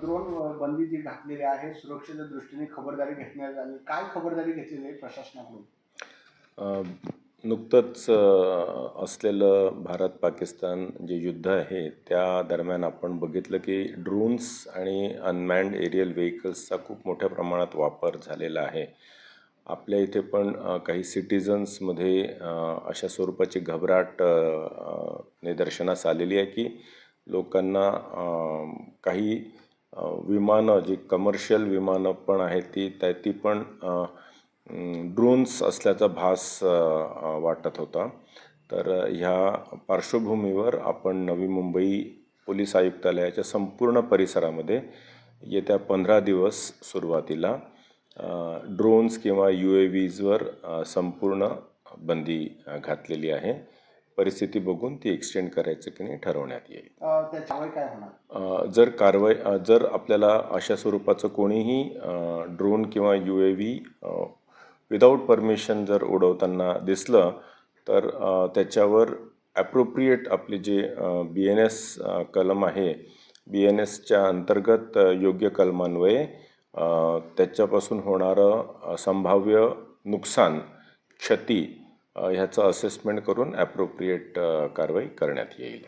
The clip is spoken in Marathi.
ड्रोन बंदी जी घातलेली आहे, सुरक्षेच्या दृष्टीने खबरदारी घेण्यात आली. काय खबरदारी घेतलेली आहे प्रशासनाकडून? नुकतंच असलेलं भारत-पाकिस्तान जे युद्ध आहे त्या दरम्यान आपण बघितलं की ड्रोन्स आणि अनमॅन्ड एरियल व्हेकल्सचा खूप मोठ्या प्रमाणात वापर झालेला आहे. आपल्या इथे पण काही सिटिझन्समध्ये अशा स्वरूपाची घबराट निदर्शनास आलेली आहे की लोकांना काही विमानं जी कमर्शियल विमानं पण आहेत ती पण ड्रोन्स असल्याचा भास वाटत होता. तर ह्या पार्श्वभूमीवर आपण नवी मुंबई पोलीस आयुक्तालयाच्या संपूर्ण परिसरामध्ये येत्या 15 दिवस सुरुवातीला ड्रोन्स किंवा UAVsवर संपूर्ण बंदी घातलेली आहे. परिस्थिती बघून ती एक्सटेंड करायचं की नाही ठरवण्यात येईल. त्याच्यामुळे काय होणार? जर आपल्याला अशा स्वरूपाचं कोणीही ड्रोन किंवा UAV विदाऊट परमिशन जर उडवताना दिसलं तर त्याच्यावर ॲप्रोप्रिएट आपले जे BNS कलम आहे, BNSच्या अंतर्गत योग्य कलमान्वये त्याच्यापासून होणारं संभाव्य नुकसान, क्षती ह्याचं असेसमेंट करून ॲप्रोप्रिएट कारवाई करण्यात येईल.